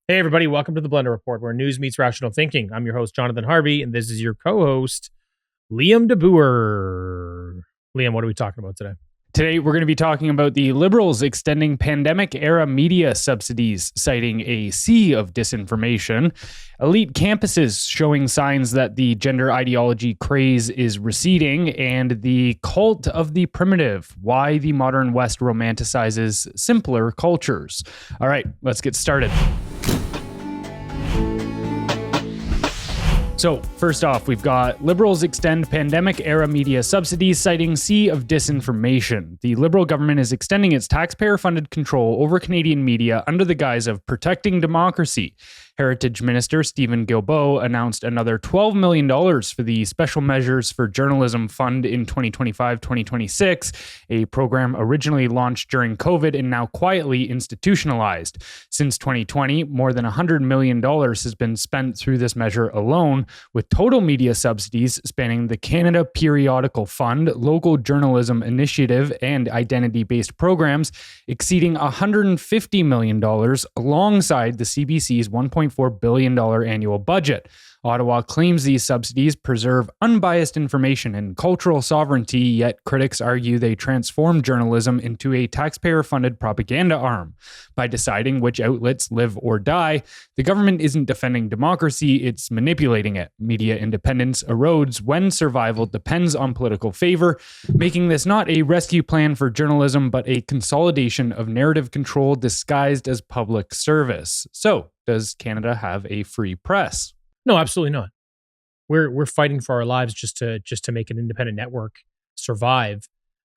Hey, everybody. Welcome to the Blendr Report, where news meets rational thinking. I'm your host, Jonathan Harvey, and this is your co-host, Liam DeBoer. Liam, what are we talking about today? Today, we're going to be talking about the Liberals extending pandemic-era media subsidies, citing a sea of disinformation, elite campuses showing signs that the gender ideology craze is receding, and the cult of the primitive, why the modern West romanticizes simpler cultures. All right, let's get started. So, first off, we've got Liberals extend pandemic-era media subsidies, citing sea of disinformation. The Liberal government is extending its taxpayer-funded control over Canadian media under the guise of protecting democracy. Heritage Minister Stephen Guilbeault announced another $12 million for the Special Measures for Journalism Fund in 2025-2026, a program originally launched during COVID and now quietly institutionalized. Since 2020, more than $100 million has been spent through this measure alone, with total media subsidies spanning the Canada Periodical Fund, Local Journalism Initiative, and identity-based programs exceeding $150 million alongside the CBC's $1.4 billion annual budget. Ottawa claims these subsidies preserve unbiased information and cultural sovereignty, yet critics argue they transform journalism into a taxpayer-funded propaganda arm. By deciding which outlets live or die, the government isn't defending democracy, it's manipulating it. Media independence erodes when survival depends on political favor, making this not a rescue plan for journalism, but a consolidation of narrative control disguised as public service. So, does Canada have a free press? No, absolutely not. We're fighting for our lives just to make an independent network survive.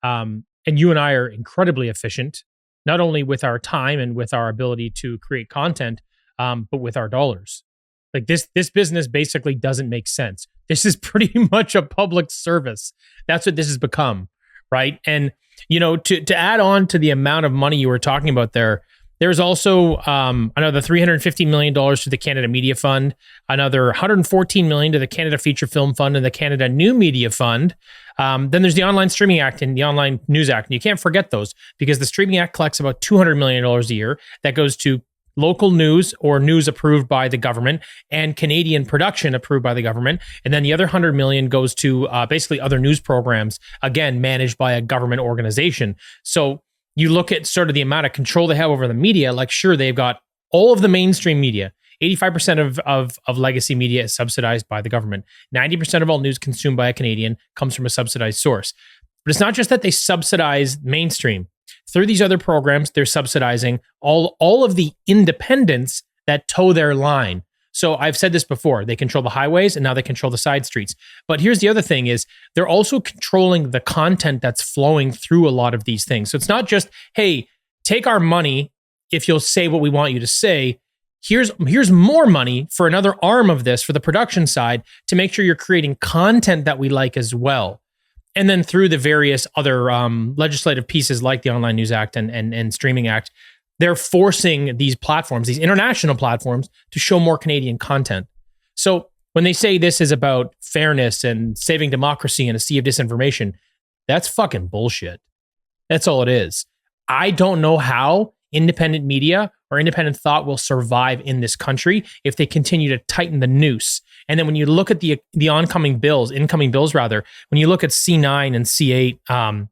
And you and I are incredibly efficient, not only with our time and with our ability to create content, but with our dollars. Like this business basically doesn't make sense. This is pretty much a public service. That's what this has become, right? And you know, to add on to the amount of money you were talking about there. There's also another $350 million to the Canada Media Fund, another $114 million to the Canada Feature Film Fund and the Canada New Media Fund. Then there's the Online Streaming Act and the Online News Act. And you can't forget those because the Streaming Act collects about $200 million a year that goes to local news or news approved by the government and Canadian production approved by the government. And then the other $100 million goes to basically other news programs, again, managed by a government organization. So you look at sort of the amount of control they have over the media, like sure, they've got all of the mainstream media. 85% of legacy media is subsidized by the government. 90% of all news consumed by a Canadian comes from a subsidized source. But it's not just that they subsidize mainstream. Through these other programs, they're subsidizing all of the independents that toe their line. So I've said this before, they control the highways and now they control the side streets. But here's the other thing is they're also controlling the content that's flowing through a lot of these things. So it's not just, hey, take our money if you'll say what we want you to say. Here's more money for another arm of this for the production side to make sure you're creating content that we like as well. And then through the various other legislative pieces like the Online News Act and Streaming Act, they're forcing these platforms, these international platforms, to show more Canadian content. So when they say this is about fairness and saving democracy in a sea of disinformation, that's fucking bullshit. That's all it is. I don't know how independent media or independent thought will survive in this country if they continue to tighten the noose. And then when you look at the incoming bills, when you look at C9 and C8,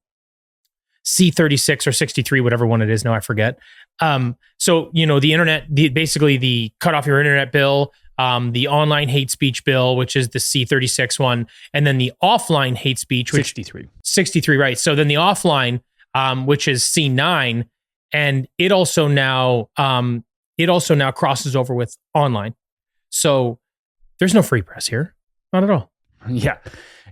C36 or 63, whatever one it is now, I forget. So, you know, the internet, basically the cut off your internet bill, the online hate speech bill, which is the C36 one, and then the offline hate speech, which 63, right. So then the offline, which is C9, and it also now crosses over with online. So there's no free press here. Not at all. Yeah.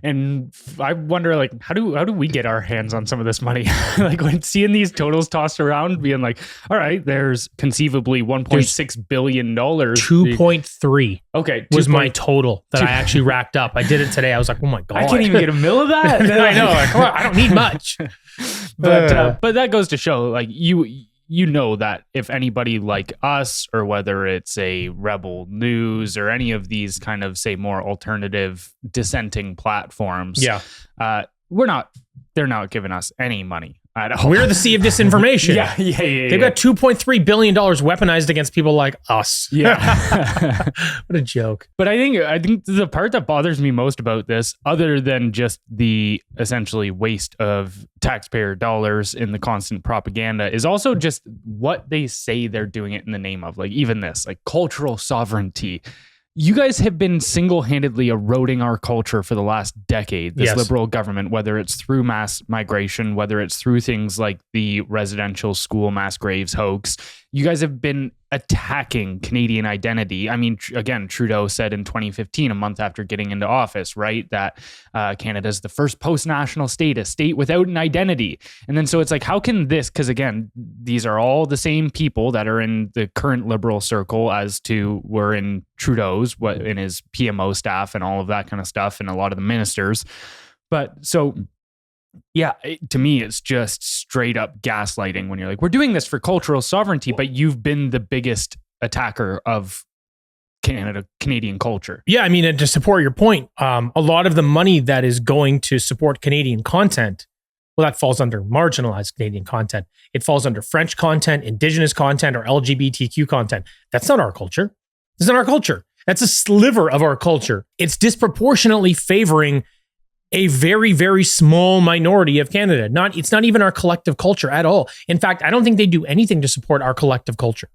And I wonder, like, how do we get our hands on some of this money? Like, when seeing these totals tossed around, being like, all right, there's conceivably $1.6 billion. 2.3 okay, was my total that I actually racked up. I did it today. I was like, oh my God. I can't even get a mil of that. I know. Like, come on, I don't need much. But that goes to show, like, you know that if anybody like us, or whether it's a Rebel News or any of these kind of, say, more alternative dissenting platforms, they're not giving us any money. at all. We're the sea of disinformation. Yeah. They've got $2.3 billion weaponized against people like us. Yeah. What a joke. But I think the part that bothers me most about this, other than just the essentially waste of taxpayer dollars in the constant propaganda, is also just what they say they're doing it in the name of. Like even this, like cultural sovereignty. You guys have been single-handedly eroding our culture for the last decade, this liberal government, whether it's through mass migration, whether it's through things like the residential school mass graves hoax. You guys have been attacking Canadian identity. I mean, again, Trudeau said in 2015, a month after getting into office, right, that Canada's the first post-national state, a state without an identity. And then so it's like, how can this, because again, these are all the same people that are in the current liberal circle as to were in Trudeau's, in his PMO staff and all of that kind of stuff, and a lot of the ministers. But so... yeah, to me, it's just straight up gaslighting when you're like, we're doing this for cultural sovereignty, but you've been the biggest attacker of Canadian culture. Yeah, I mean, and to support your point, a lot of the money that is going to support Canadian content, well, that falls under marginalized Canadian content. It falls under French content, Indigenous content, or LGBTQ content. That's not our culture. That's not our culture. That's a sliver of our culture. It's disproportionately favoring a very, very small minority of Canada. It's not even our collective culture at all. In fact, I don't think they do anything to support our collective culture.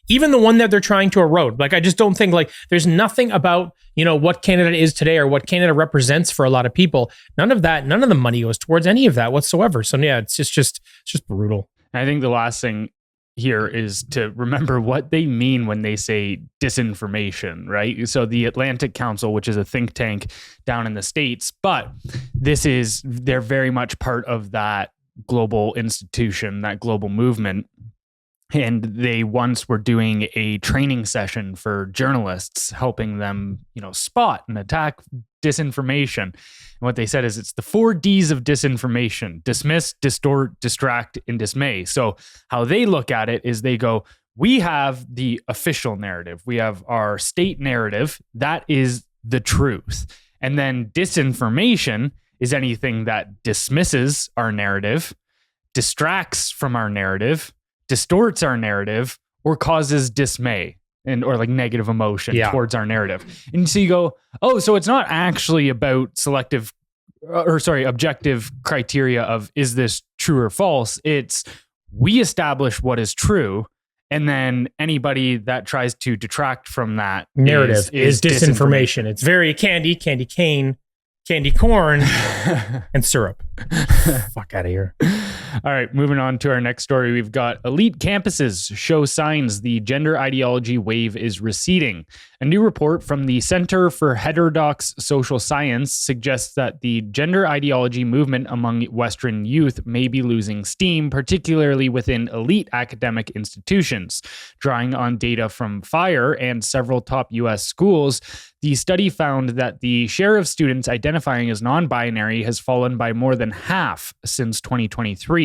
Even the one that they're trying to erode. Like, I just don't think, like, there's nothing about, what Canada is today or what Canada represents for a lot of people. None of the money goes towards any of that whatsoever. So yeah, it's just brutal. I think the last thing here is to remember what they mean when they say disinformation, right? So the Atlantic Council, which is a think tank down in the States, but they're very much part of that global institution, that global movement. And they once were doing a training session for journalists, helping them, spot and attack disinformation. And what they said is it's the 4 Ds of disinformation: dismiss, distort, distract, and dismay. So how they look at it is they go, we have the official narrative. We have our state narrative. That is the truth. And then disinformation is anything that dismisses our narrative, distracts from our narrative, distorts our narrative, or causes dismay or like negative emotion towards our narrative. And so you go, oh, so it's not actually about objective criteria of, is this true or false? It's, we establish what is true, and then anybody that tries to detract from that narrative is disinformation. It's very candy cane, candy corn, and syrup. Fuck out of here. All right, moving on to our next story. We've got elite campuses show signs the gender ideology wave is receding. A new report from the Center for Heterodox Social Science suggests that the gender ideology movement among Western youth may be losing steam, particularly within elite academic institutions. Drawing on data from FIRE and several top U.S. schools, the study found that the share of students identifying as non-binary has fallen by more than half since 2023.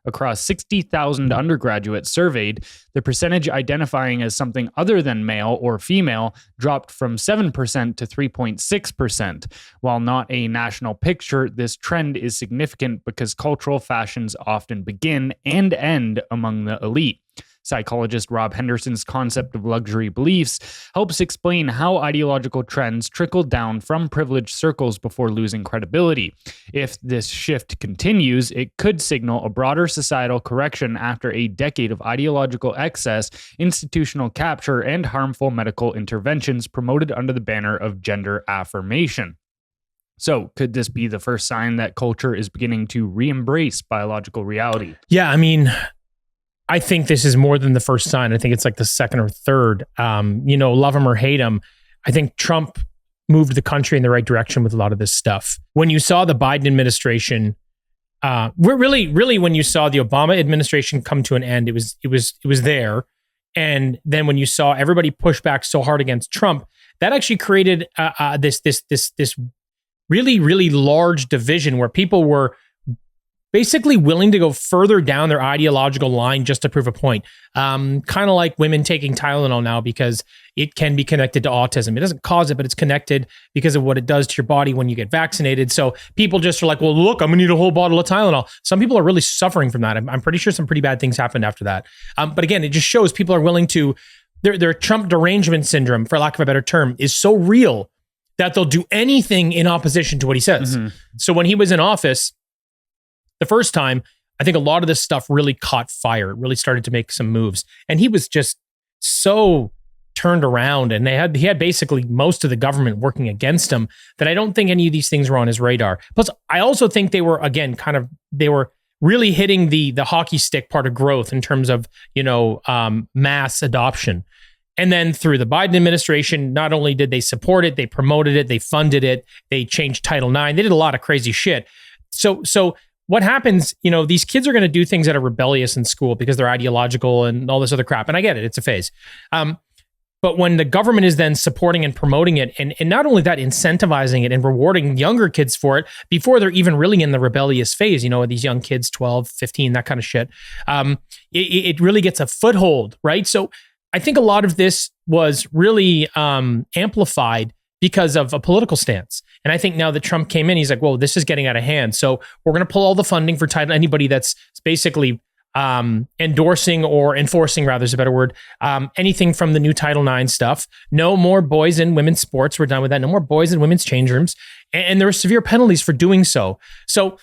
Across 60,000 undergraduates surveyed, the percentage identifying as something other than male or female dropped from 7% to 3.6%. While not a national picture, this trend is significant because cultural fashions often begin and end among the elite. Psychologist Rob Henderson's concept of luxury beliefs helps explain how ideological trends trickle down from privileged circles before losing credibility. If this shift continues, it could signal a broader societal correction after a decade of ideological excess, institutional capture, and harmful medical interventions promoted under the banner of gender affirmation. So, could this be the first sign that culture is beginning to re-embrace biological reality? Yeah, I mean, I think this is more than the first sign. I think it's like the second or third. Love him or hate him, I think Trump moved the country in the right direction with a lot of this stuff. When you saw the Biden administration, we're really when you saw the Obama administration come to an end, it was there. And then when you saw everybody push back so hard against Trump, that actually created this really, really large division where people were basically willing to go further down their ideological line just to prove a point. Kind of like women taking Tylenol now because it can be connected to autism. It doesn't cause it, but it's connected because of what it does to your body when you get vaccinated. So people just are like, well, look, I'm gonna need a whole bottle of Tylenol. Some people are really suffering from that. I'm pretty sure some pretty bad things happened after that. But again, it just shows people are willing to, their Trump derangement syndrome, for lack of a better term, is so real that they'll do anything in opposition to what he says. So when he was in office, the first time, I think a lot of this stuff really caught fire. It really started to make some moves. And he was just so turned around, and he had basically most of the government working against him, that I don't think any of these things were on his radar. Plus, I also think they were, again, they were really hitting the hockey stick part of growth in terms of, mass adoption. And then through the Biden administration, not only did they support it, they promoted it, they funded it, they changed Title IX, they did a lot of crazy shit. So what happens, these kids are going to do things that are rebellious in school because they're ideological and all this other crap. And I get it, it's a phase. But when the government is then supporting and promoting it, and not only that, incentivizing it and rewarding younger kids for it before they're even really in the rebellious phase, these young kids, 12, 15, that kind of shit, it really gets a foothold, right? So I think a lot of this was really amplified because of a political stance. And I think now that Trump came in, he's like, whoa, this is getting out of hand. So we're going to pull all the funding for anybody that's basically endorsing or enforcing, rather is a better word, anything from the new Title IX stuff. No more boys and women's sports. We're done with that. No more boys and women's change rooms. And there are severe penalties for doing so. So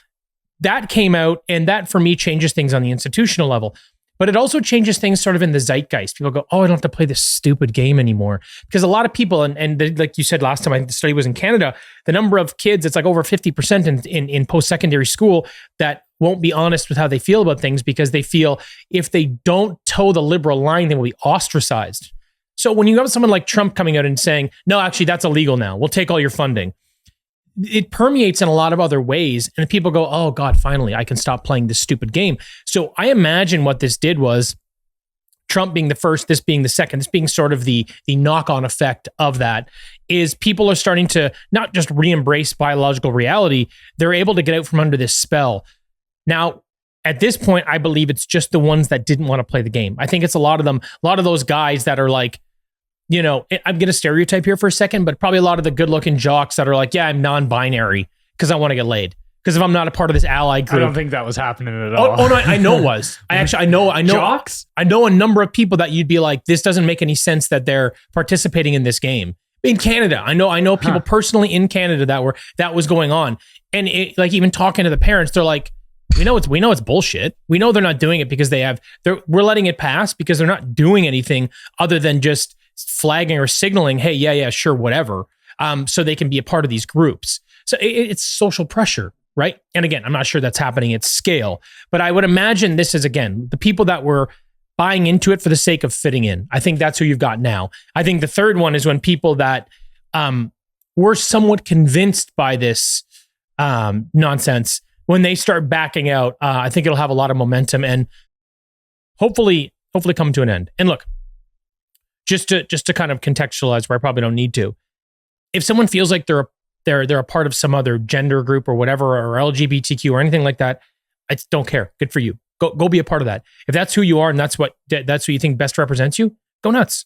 that came out, and that for me changes things on the institutional level. But it also changes things sort of in the zeitgeist. People go, oh, I don't have to play this stupid game anymore. Because a lot of people, and like you said last time, I think the study was in Canada, the number of kids, it's like over 50% in post-secondary school that won't be honest with how they feel about things because they feel if they don't toe the liberal line, they will be ostracized. So when you have someone like Trump coming out and saying, no, actually, that's illegal now, we'll take all your funding, it permeates in a lot of other ways. And people go, oh God, finally, I can stop playing this stupid game. So I imagine what this did was Trump being the first, this being the second, this being sort of the knock-on effect of that, is people are starting to not just re-embrace biological reality, they're able to get out from under this spell. Now, at this point, I believe it's just the ones that didn't want to play the game. I think it's a lot of them, a lot of those guys that are like, I'm going to stereotype here for a second, but probably a lot of the good-looking jocks that are like, yeah, I'm non-binary because I want to get laid. Because if I'm not a part of this ally group, I don't think that was happening at all. Oh no, I know it was. I know. Jocks? I know a number of people that you'd be like, this doesn't make any sense that they're participating in this game. In Canada, I know people personally in Canada that was going on, and like even talking to the parents, they're like, we know it's bullshit. We know they're not doing it because we're letting it pass because they're not doing anything other than just flagging or signaling, hey, yeah, sure, whatever, so they can be a part of these groups. So it's social pressure, right? And again, I'm not sure that's happening at scale, but I would imagine this is, again, the people that were buying into it for the sake of fitting in. I think that's who you've got now. I think the third one is when people that were somewhat convinced by this nonsense, when they start backing out, I think it'll have a lot of momentum and hopefully come to an end. And look, just to kind of contextualize where I probably don't need to, if someone feels like they're a part of some other gender group or whatever, or LGBTQ or anything like that, I don't care. Good for you. Go be a part of that. If that's who you are and that's what you think best represents you, go nuts.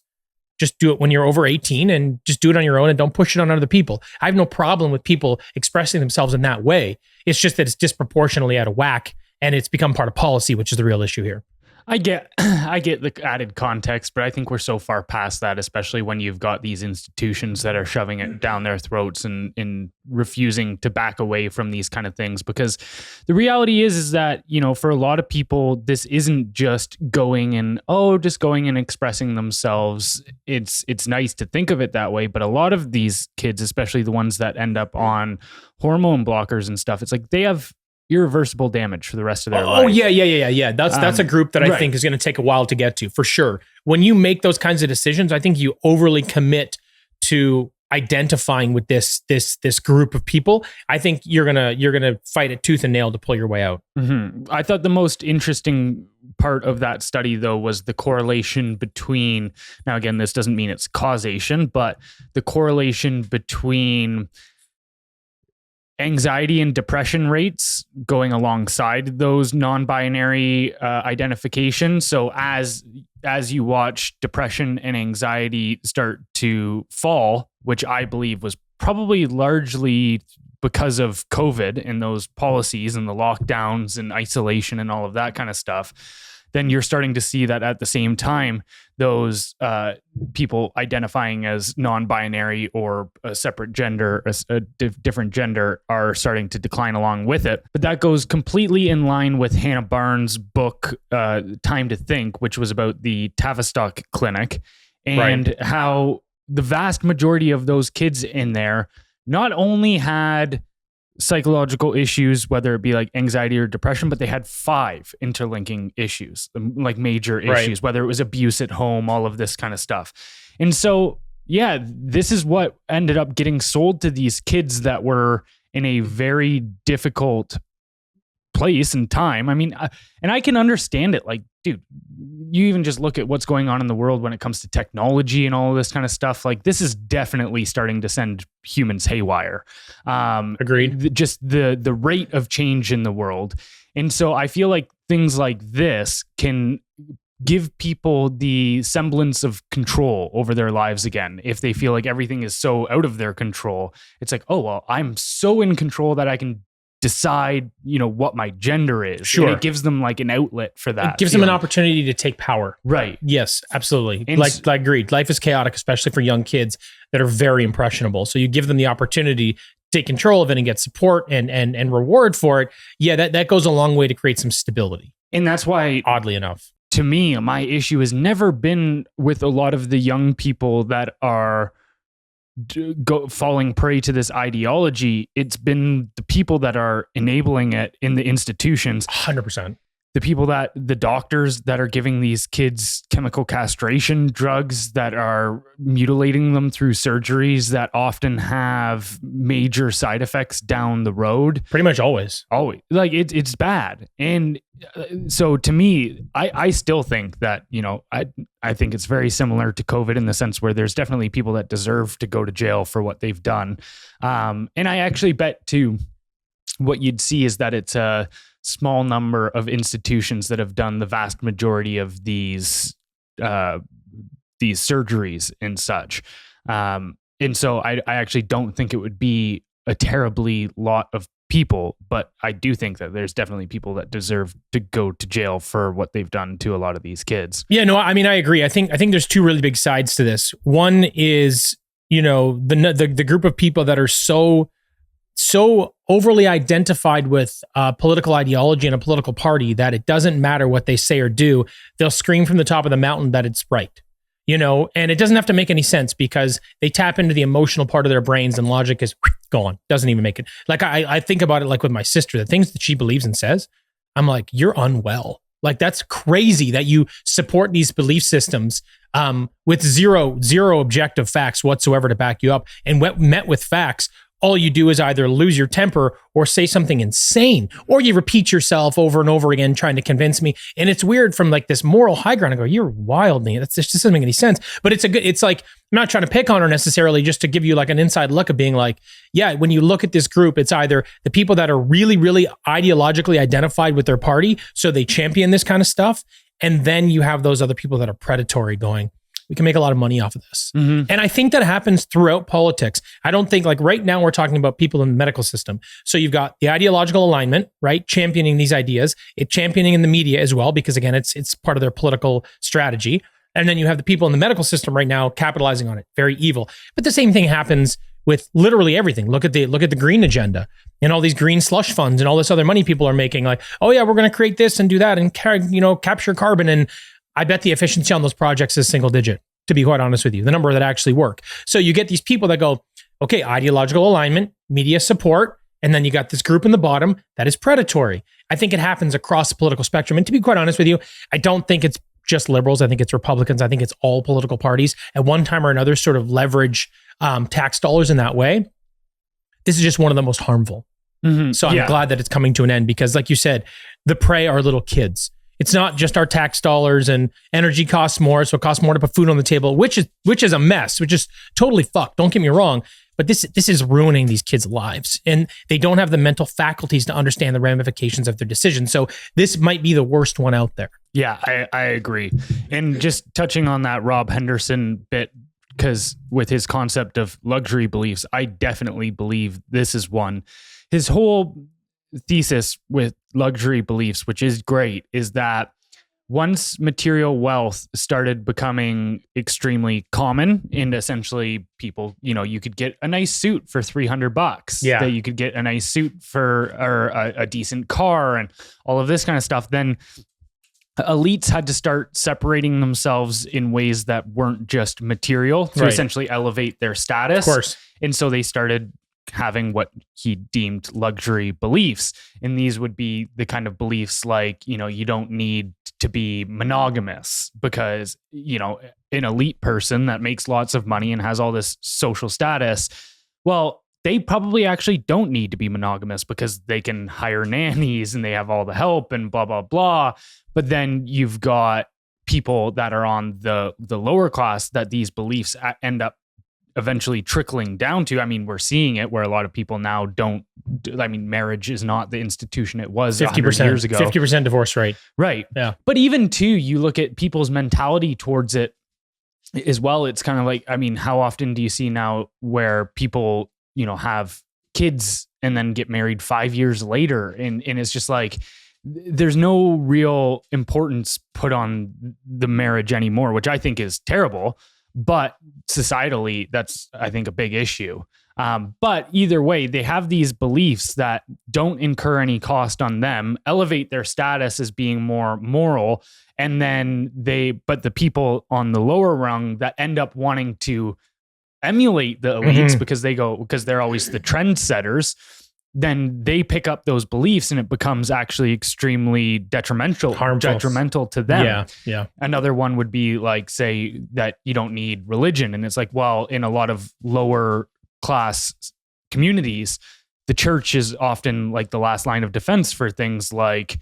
Just do it when you're over 18 and just do it on your own and don't push it on other people. I have no problem with people expressing themselves in that way. It's just that it's disproportionately out of whack and it's become part of policy, which is the real issue here. I get the added context, but I think we're so far past that, especially when you've got these institutions that are shoving it down their throats and refusing to back away from these kind of things. Because the reality is that, for a lot of people, this isn't just going and expressing themselves. It's nice to think of it that way, but a lot of these kids, especially the ones that end up on hormone blockers and stuff, it's like they have irreversible damage for the rest of their life. Oh yeah. That's a group that I think is going to take a while to get to, for sure. When you make those kinds of decisions, I think you overly commit to identifying with this group of people. I think you're gonna fight it tooth and nail to pull your way out. Mm-hmm. I thought the most interesting part of that study, though, was the correlation between. Now, again, this doesn't mean it's causation, but the correlation between anxiety and depression rates going alongside those non-binary identifications. So as you watch depression and anxiety start to fall, which I believe was probably largely because of COVID and those policies and the lockdowns and isolation and all of that kind of stuff, then you're starting to see that at the same time, those people identifying as non-binary or a separate gender, a different gender, are starting to decline along with it. But that goes completely in line with Hannah Barnes' book, Time to Think, which was about the Tavistock Clinic, and how the vast majority of those kids in there not only had psychological issues, whether it be like anxiety or depression, but they had 5 interlinking issues, like major issues, whether it was abuse at home, all of this kind of stuff. And so, yeah, this is what ended up getting sold to these kids that were in a very difficult place and time. I mean, and I can understand it. Like, dude, you even just look at what's going on in the world when it comes to technology and all of this kind of stuff. Like, this is definitely starting to send humans haywire. Agreed. Just the rate of change in the world. And so I feel like things like this can give people the semblance of control over their lives again. If they feel like everything is so out of their control, it's like, oh, well, I'm so in control that I can decide, what my gender is. Sure. And it gives them like an outlet for that. It gives them an opportunity to take power. Right. Yes, absolutely. And like agreed. Life is chaotic, especially for young kids that are very impressionable. So you give them the opportunity to take control of it and get support and reward for it. Yeah, that goes a long way to create some stability. And that's why, oddly enough, to me, my issue has never been with a lot of the young people that are falling prey to this ideology. It's been the people that are enabling it in the institutions. 100%. The doctors that are giving these kids chemical castration drugs that are mutilating them through surgeries that often have major side effects down the road. Pretty much always. Like it's bad. And so to me, I still think that, I think it's very similar to COVID in the sense where there's definitely people that deserve to go to jail for what they've done. And I actually bet too, what you'd see is that it's a small number of institutions that have done the vast majority of these surgeries and such. And so I actually don't think it would be a terribly lot of people, but I do think that there's definitely people that deserve to go to jail for what they've done to a lot of these kids. Yeah, no, I mean, I agree. I think there's 2 really big sides to this. One is, the group of people that are so overly identified with political ideology and a political party that it doesn't matter what they say or do. They'll scream from the top of the mountain that it's right, and it doesn't have to make any sense because they tap into the emotional part of their brains and logic is gone. Doesn't even make it. Like I think about it like with my sister, the things that she believes and says, I'm like, you're unwell. Like, that's crazy that you support these belief systems with zero objective facts whatsoever to back you up, and met with facts, all you do is either lose your temper or say something insane, or you repeat yourself over and over again trying to convince me. And it's weird from like this moral high ground. I go, you're wild, man. That just doesn't make any sense. But it's like, I'm not trying to pick on her necessarily, just to give you like an inside look of being like, yeah, when you look at this group, it's either the people that are really, really ideologically identified with their party, so they champion this kind of stuff. And then you have those other people that are predatory going, we can make a lot of money off of this. Mm-hmm. And I think that happens throughout politics. I don't think, like right now we're talking about people in the medical system. So you've got the ideological alignment, right? Championing these ideas, championing in the media as well, because again, it's part of their political strategy. And then you have the people in the medical system right now capitalizing on it. Very evil. But the same thing happens with literally everything. Look at the green agenda and all these green slush funds and all this other money people are making. Like, oh yeah, we're going to create this and do that and capture carbon. And I bet the efficiency on those projects is single digit, to be quite honest with you, the number that actually work. So you get these people that go, okay, ideological alignment, media support, and then you got this group in the bottom that is predatory. I think it happens across the political spectrum. And to be quite honest with you, I don't think it's just liberals. I think it's Republicans. I think it's all political parties at one time or another sort of leverage tax dollars in that way. This is just one of the most harmful. Mm-hmm. So I'm glad that it's coming to an end because, like you said, the prey are little kids. It's not just our tax dollars, and energy costs more, so it costs more to put food on the table, which is a mess, which is totally fucked. Don't get me wrong, but this is ruining these kids' lives, and they don't have the mental faculties to understand the ramifications of their decisions. So this might be the worst one out there. Yeah, I agree. And just touching on that Rob Henderson bit, because with his concept of luxury beliefs, I definitely believe this is one. His whole thesis with luxury beliefs, which is great, is that once material wealth started becoming extremely common, and essentially people, you could get a nice suit for $300. Yeah. That you could get a nice suit for, or a decent car and all of this kind of stuff. Then elites had to start separating themselves in ways that weren't just material to essentially elevate their status. Of course. And so they started having what he deemed luxury beliefs. And these would be the kind of beliefs like, you don't need to be monogamous because, an elite person that makes lots of money and has all this social status, well, they probably actually don't need to be monogamous because they can hire nannies and they have all the help and blah, blah, blah. But then you've got people that are on the lower class that these beliefs end up eventually trickling down to. I mean, we're seeing it where a lot of people now marriage is not the institution it was 50% years ago. 50% divorce rate. Right. Yeah. But even too, you look at people's mentality towards it as well. It's kind of like, how often do you see now where people, have kids and then get married 5 years later? And it's just like, there's no real importance put on the marriage anymore, which I think is terrible. But societally, that's, I think, a big issue. But either way, they have these beliefs that don't incur any cost on them, elevate their status as being more moral. And then but the people on the lower rung that end up wanting to emulate the elites because they're always the trendsetters, then they pick up those beliefs and it becomes actually extremely detrimental to them. Yeah. Another one would be like, say that you don't need religion. And it's like, well, in a lot of lower class communities, the church is often like the last line of defense for things like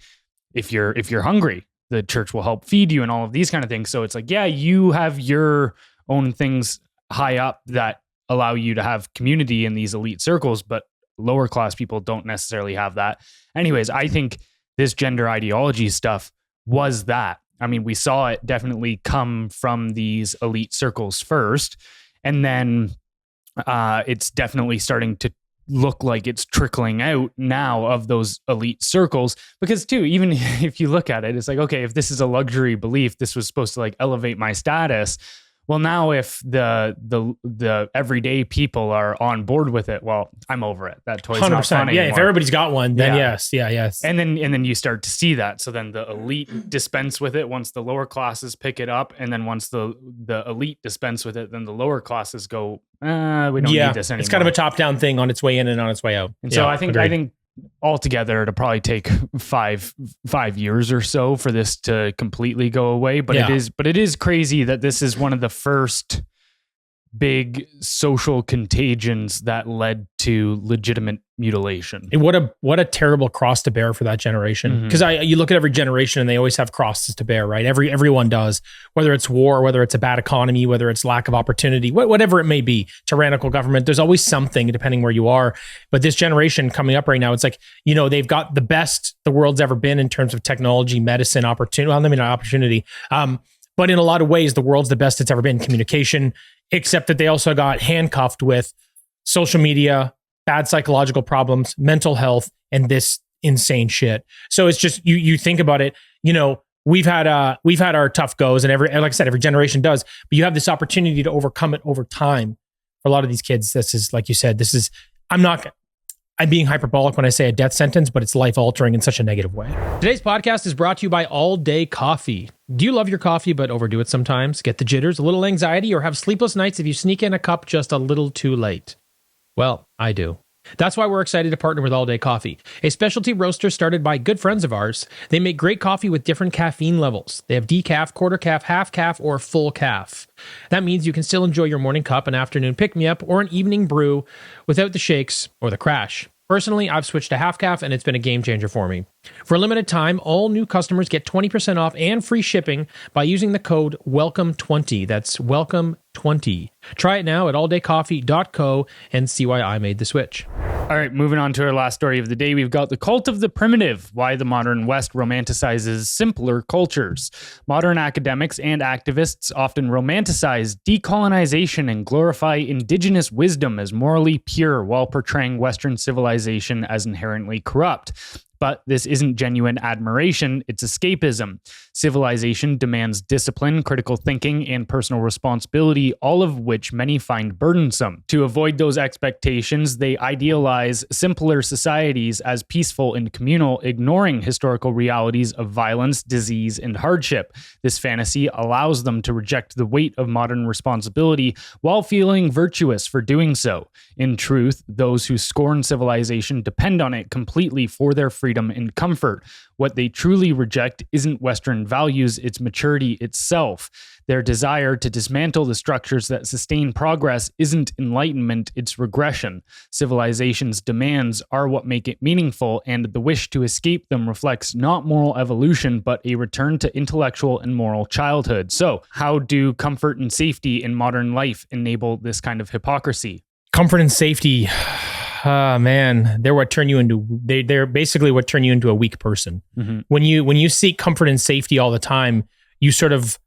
if you're hungry, the church will help feed you and all of these kind of things. So it's like, yeah, you have your own things high up that allow you to have community in these elite circles, but lower class people don't necessarily have that. Anyways, I think this gender ideology stuff was that. I mean, we saw it definitely come from these elite circles first, and then it's definitely starting to look like it's trickling out now of those elite circles. Because too, even if you look at it, it's like, okay, if this is a luxury belief, this was supposed to like elevate my status. Well, now if the everyday people are on board with it, well, I'm over it. That toy's 100%. Not fun anymore. Yeah, if everybody's got one, then yes. And then you start to see that. So then the elite dispense with it once the lower classes pick it up, and then once the elite dispense with it, then the lower classes go, we don't need this anymore. It's kind of a top-down thing on its way in and on its way out. And so I think altogether it'll probably take five years or so for this to completely go away. But it is crazy that this is one of the first big social contagions that led to legitimate mutilation. And what a terrible cross to bear for that generation. Because you look at every generation and they always have crosses to bear, right? Everyone does, whether it's war, whether it's a bad economy, whether it's lack of opportunity, whatever it may be, tyrannical government, there's always something depending where you are. But this generation coming up right now, it's like, they've got the best the world's ever been in terms of technology, medicine, opportunity. Well, I mean, not opportunity. But in a lot of ways, the world's the best it's ever been in communication, except that they also got handcuffed with social media, bad psychological problems, mental health, and this insane shit. So it's just, you think about it, we've had our tough goes, and like I said, every generation does, but you have this opportunity to overcome it over time. For a lot of these kids, this is, like you said, I'm being hyperbolic when I say a death sentence, but it's life altering in such a negative way. Today's podcast is brought to you by All Day Coffee. Do you love your coffee but overdo it sometimes? Get the jitters, a little anxiety, or have sleepless nights if you sneak in a cup just a little too late? Well, I do. That's why we're excited to partner with All Day Coffee, a specialty roaster started by good friends of ours. They make great coffee with different caffeine levels. They have decaf, quarter calf, half calf, or full calf. That means you can still enjoy your morning cup, an afternoon pick-me-up, or an evening brew without the shakes or the crash. Personally, I've switched to half calf and it's been a game changer for me. For a limited time, all new customers get 20% off and free shipping by using the code WELCOME20. That's WELCOME20. Try it now at alldaycoffee.co and see why I made the switch. All right, moving on to our last story of the day. We've got the cult of the primitive, why the modern West romanticizes simpler cultures. Modern academics and activists often romanticize decolonization and glorify indigenous wisdom as morally pure while portraying Western civilization as inherently corrupt. But this isn't genuine admiration, it's escapism. Civilization demands discipline, critical thinking, and personal responsibility, all of which many find burdensome. To avoid those expectations, they idealize simpler societies as peaceful and communal, ignoring historical realities of violence, disease, and hardship. This fantasy allows them to reject the weight of modern responsibility while feeling virtuous for doing so. In truth, those who scorn civilization depend on it completely for their freedom and comfort. What they truly reject isn't Western values, it's maturity itself. Their desire to dismantle the structures that sustain progress isn't enlightenment, it's regression. Civilization's demands are what make it meaningful, and the wish to escape them reflects not moral evolution, but a return to intellectual and moral childhood. So, how do comfort and safety in modern life enable this kind of hypocrisy? Comfort and safety, man, they're what turn you into. They're basically what turn you into a weak person. Mm-hmm. When you seek comfort and safety all the time, you sort of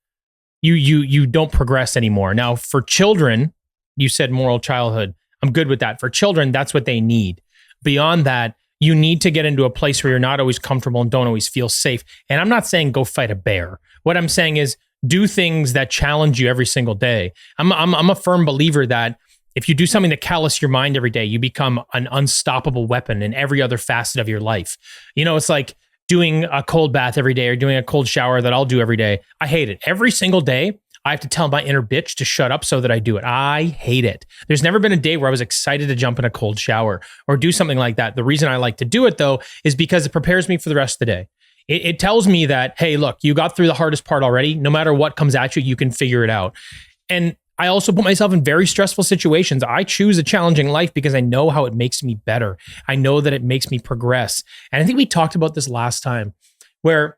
you don't progress anymore. Now, for children, you said moral childhood. I'm good with that. For children, that's what they need. Beyond that, you need to get into a place where you're not always comfortable and don't always feel safe. And I'm not saying go fight a bear. What I'm saying is do things that challenge you every single day. I'm a firm believer that if you do something that callous your mind every day, you become an unstoppable weapon in every other facet of your life. You know, it's like doing a cold bath every day or doing a cold shower that I'll do every day. I hate it. Every single day, I have to tell my inner bitch to shut up so that I do it. I hate it. There's never been a day where I was excited to jump in a cold shower or do something like that. The reason I like to do it, though, is because it prepares me for the rest of the day. It tells me that, hey, look, you got through the hardest part already. No matter what comes at you, you can figure it out. And I also put myself in very stressful situations. I choose a challenging life because I know how it makes me better. I know that it makes me progress. And I think we talked about this last time, where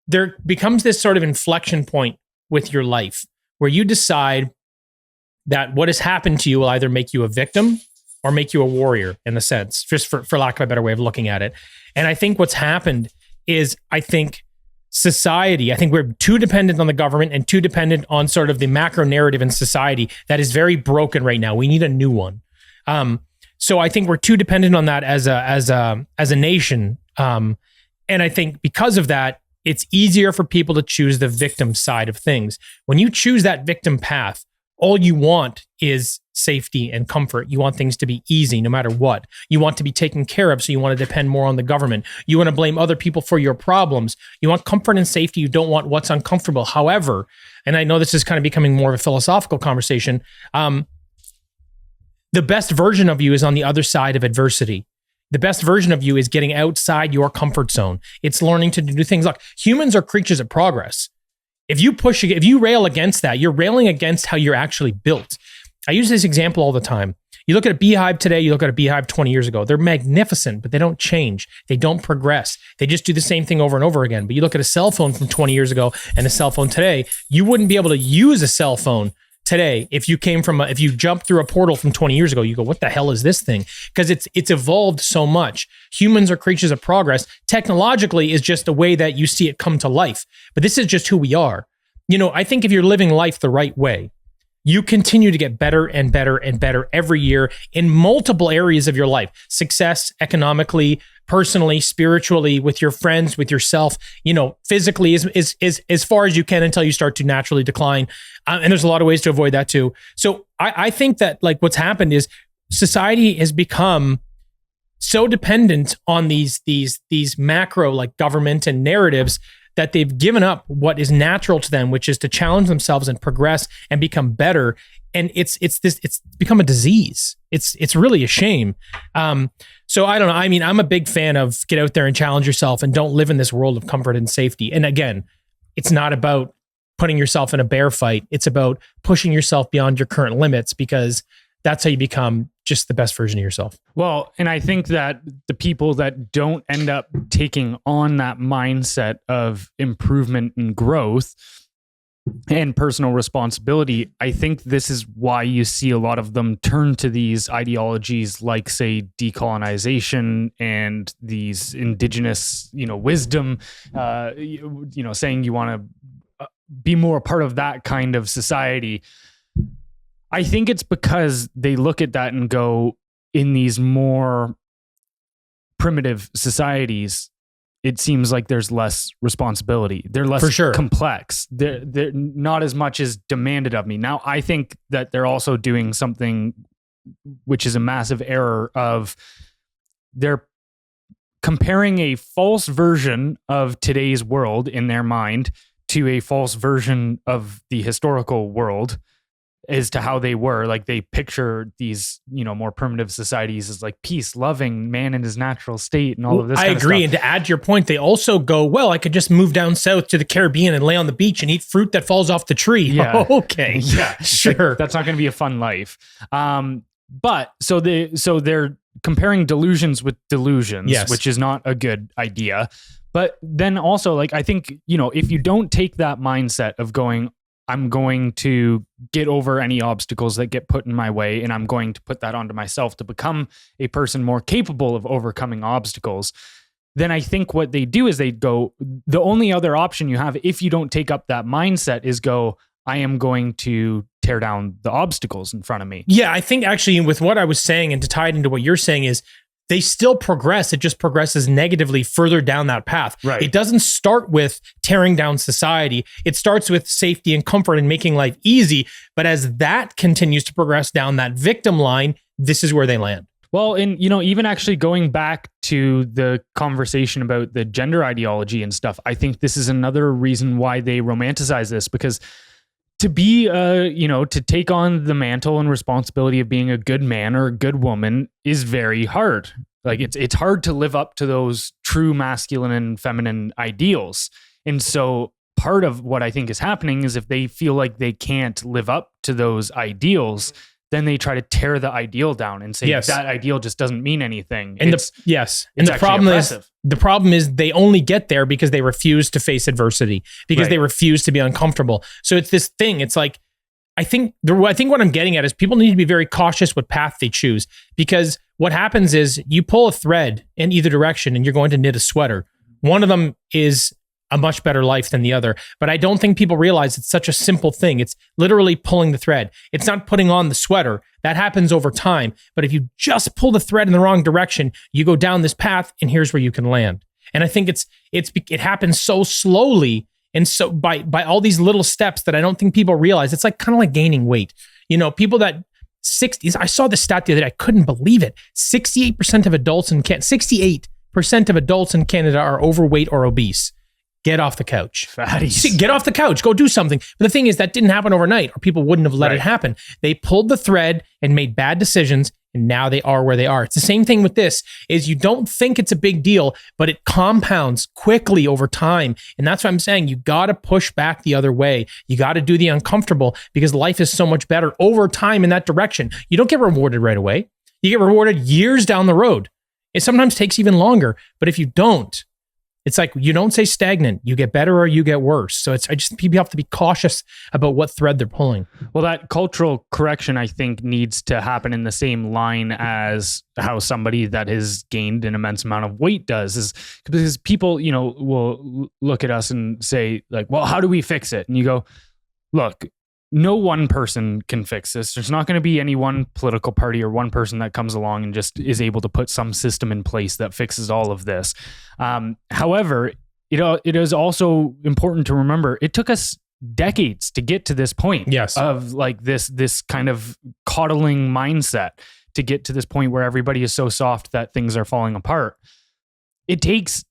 there becomes this sort of inflection point with your life where you decide that what has happened to you will either make you a victim or make you a warrior, in a sense, just for lack of a better way of looking at it. And I think what's happened is, I think we're too dependent on the government and too dependent on sort of the macro narrative in society that is very broken right now. We need a new one. So I think we're too dependent on that as a nation. And I think because of that, it's easier for people to choose the victim side of things. When you choose that victim path, all you want is safety and comfort. You want things to be easy no matter what. You want to be taken care of, so you want to depend more on the government. You want to blame other people for your problems. You want comfort and safety. You don't want what's uncomfortable. However, and I know this is kind of becoming more of a philosophical conversation, the best version of you is on the other side of adversity. The best version of you is getting outside your comfort zone. It's learning to do things. Like, humans are creatures of progress. If you rail against that, you're railing against how you're actually built. I use this example all the time. You look at a beehive today, you look at a beehive 20 years ago. They're magnificent, but they don't change. They don't progress. They just do the same thing over and over again. But you look at a cell phone from 20 years ago and a cell phone today, you wouldn't be able to use a cell phone today if you jumped through a portal from 20 years ago. You go, what the hell is this thing? Because it's evolved so much. Humans are creatures of progress. Technologically is just a way that you see it come to life. But this is just who we are. You know, I think if you're living life the right way, you continue to get better and better and better every year in multiple areas of your life. Success, economically, personally, spiritually, with your friends, with yourself, you know, physically as far as you can until you start to naturally decline. And there's a lot of ways to avoid that too. So I think that, like, what's happened is society has become so dependent on these macro, like, government and narratives, that they've given up what is natural to them, which is to challenge themselves and progress and become better. And it's become a disease. It's really a shame. So I don't know. I mean, I'm a big fan of get out there and challenge yourself and don't live in this world of comfort and safety. And again, it's not about putting yourself in a bear fight. It's about pushing yourself beyond your current limits, because that's how you become just the best version of yourself. Well, and I think that the people that don't end up taking on that mindset of improvement and growth and personal responsibility, I think this is why you see a lot of them turn to these ideologies like, say, decolonization and these indigenous, wisdom, saying you want to be more a part of that kind of society. I think it's because they look at that and go, in these more primitive societies, it seems like there's less responsibility. They're less complex. They're not as much as demanded of me. Now, I think that they're also doing something which is a massive error of they're comparing a false version of today's world in their mind to a false version of the historical world as to how they were. Like, they picture these, more primitive societies as like peace, loving, man in his natural state and all of this I kind agree. of stuff. And to add to your point, they also go, well, I could just move down south to the Caribbean and lay on the beach and eat fruit that falls off the tree. Yeah. Okay. Yeah, sure. Like, that's not going to be a fun life. But so they're comparing delusions with delusions, yes, which is not a good idea. But then also, like, I think, if you don't take that mindset of going, I'm going to get over any obstacles that get put in my way, and I'm going to put that onto myself to become a person more capable of overcoming obstacles, then I think what they do is they go, the only other option you have if you don't take up that mindset is go, I am going to tear down the obstacles in front of me. Yeah, I think actually with what I was saying, and to tie it into what you're saying, is they still progress. It just progresses negatively further down that path. Right. It doesn't start with tearing down society. It starts with safety and comfort and making life easy. But as that continues to progress down that victim line, this is where they land. Well, and, even actually going back to the conversation about the gender ideology and stuff, I think this is another reason why they romanticize this, because to be, to take on the mantle and responsibility of being a good man or a good woman is very hard. Like, it's hard to live up to those true masculine and feminine ideals. And so part of what I think is happening is if they feel like they can't live up to those ideals, then they try to tear the ideal down and say that ideal just doesn't mean anything. And the problem is they only get there because they refuse to face adversity, because they refuse to be uncomfortable. So it's this thing. It's like, I think what I'm getting at is people need to be very cautious what path they choose, because what happens is you pull a thread in either direction and you're going to knit a sweater. One of them is a much better life than the other. But I don't think people realize it's such a simple thing. It's literally pulling the thread. It's not putting on the sweater. That happens over time. But if you just pull the thread in the wrong direction, you go down this path and here's where you can land. And I think it happens so slowly and so by all these little steps that I don't think people realize. It's like kind of like gaining weight. People that 60s, I saw the stat the other day, I couldn't believe it. 68% of adults in Canada are overweight or obese. Get off the couch. Fatties. Get off the couch. Go do something. But the thing is, that didn't happen overnight, or people wouldn't have let it happen. They pulled the thread and made bad decisions, and now they are where they are. It's the same thing with this, is you don't think it's a big deal, but it compounds quickly over time. And that's what I'm saying. You got to push back the other way. You got to do the uncomfortable, because life is so much better over time in that direction. You don't get rewarded right away. You get rewarded years down the road. It sometimes takes even longer, but if you don't, it's like, you don't stay stagnant. You get better or you get worse. So people have to be cautious about what thread they're pulling. Well, that cultural correction, I think, needs to happen in the same line as how somebody that has gained an immense amount of weight does, is because people, will look at us and say like, well, how do we fix it? And you go, look, no one person can fix this. There's not going to be any one political party or one person that comes along and just is able to put some system in place that fixes all of this. However, it is also important to remember it took us decades to get to this point of like this kind of coddling mindset, to get to this point where everybody is so soft that things are falling apart. It takes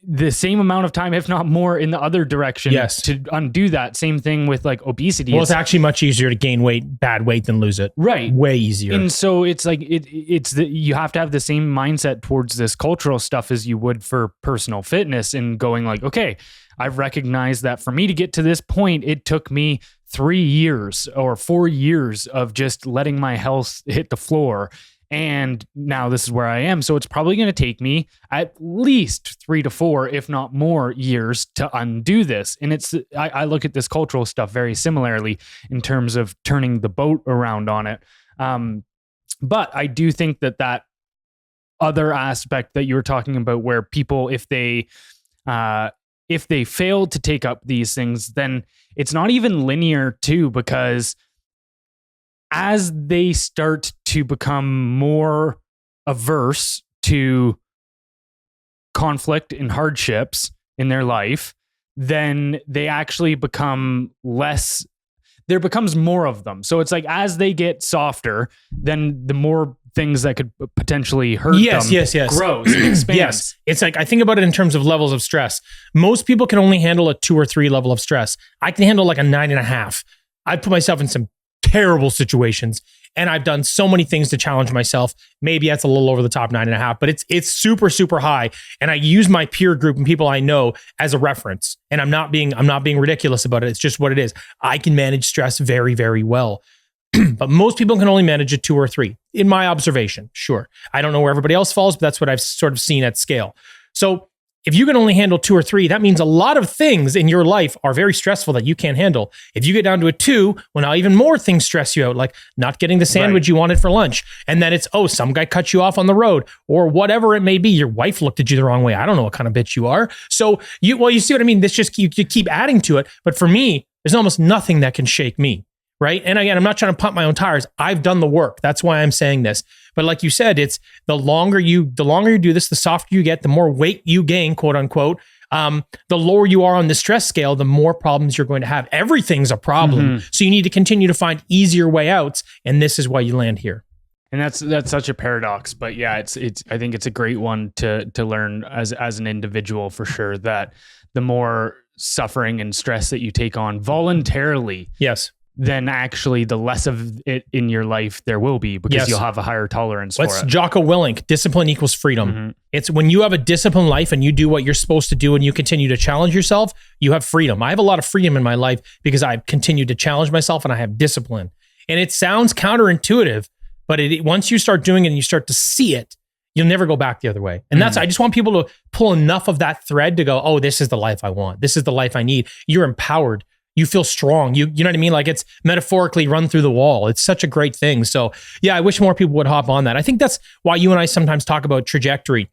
the same amount of time, if not more, in the other direction to undo that. Same thing with like obesity. Well, it's actually much easier to gain bad weight than lose it. Right. Way easier. And so it's like, you have to have the same mindset towards this cultural stuff as you would for personal fitness, and going like, okay, I've recognized that for me to get to this point, it took me 3 years or 4 years of just letting my health hit the floor. And now this is where I am. So it's probably going to take me at least 3 to 4, if not more years to undo this. And I look at this cultural stuff very similarly in terms of turning the boat around on it. But I do think that other aspect that you were talking about, where people, if they fail to take up these things, then it's not even linear too, because as they start to become more averse to conflict and hardships in their life, then they actually become less, there becomes more of them. So it's like, as they get softer, then the more things that could potentially hurt them grows and expands. Yes. It's like, I think about it in terms of levels of stress. Most people can only handle a 2 or 3 level of stress. I can handle like a 9.5. I put myself in some terrible situations, and I've done so many things to challenge myself. Maybe that's a little over the top, 9.5, but it's super, super high. And I use my peer group and people I know as a reference. And I'm not being ridiculous about it. It's just what it is. I can manage stress very, very well. But most people can only manage a 2 or 3, in my observation. Sure. I don't know where everybody else falls, but that's what I've sort of seen at scale. So if you can only handle 2 or 3, that means a lot of things in your life are very stressful that you can't handle. If you get down to a 2, well, now even more things stress you out, like not getting the sandwich you wanted for lunch. And then it's, some guy cut you off on the road, or whatever it may be. Your wife looked at you the wrong way. I don't know what kind of bitch you are. So you see what I mean? This just, you keep adding to it. But for me, there's almost nothing that can shake me. Right. And again, I'm not trying to pump my own tires. I've done the work. That's why I'm saying this. But like you said, it's the longer you do this, the softer you get, the more weight you gain, quote unquote. The lower you are on the stress scale, the more problems you're going to have. Everything's a problem. Mm-hmm. So you need to continue to find easier way outs. And this is why you land here. And that's such a paradox. But yeah, it's I think it's a great one to learn as an individual, for sure, that the more suffering and stress that you take on voluntarily. Yes. Then actually the less of it in your life there will be, because you'll have a higher tolerance for it. Jocko Willink, discipline equals freedom. Mm-hmm. It's when you have a disciplined life and you do what you're supposed to do and you continue to challenge yourself, you have freedom. I have a lot of freedom in my life because I've continued to challenge myself and I have discipline. And it sounds counterintuitive, but once you start doing it and you start to see it, you'll never go back the other way. And I just want people to pull enough of that thread to go, this is the life I want. This is the life I need. You're empowered. You feel strong. You know what I mean? Like, it's metaphorically run through the wall. It's such a great thing. So yeah, I wish more people would hop on that. I think that's why you and I sometimes talk about trajectory.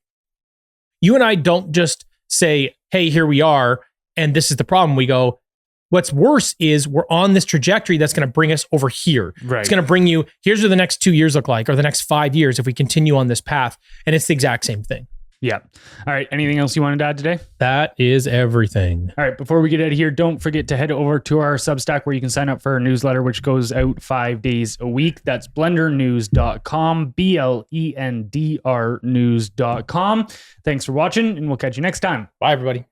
You and I don't just say, hey, here we are, and this is the problem. We go, what's worse is we're on this trajectory that's going to bring us over here. Right. It's going to bring you, here's what the next 2 years look like, or the next 5 years if we continue on this path. And it's the exact same thing. Yeah. All right. Anything else you wanted to add today? That is everything. All right. Before we get out of here, don't forget to head over to our Substack, where you can sign up for our newsletter, which goes out 5 days a week. That's blendrnews.com, BLENDR news.com. Thanks for watching, and we'll catch you next time. Bye, everybody.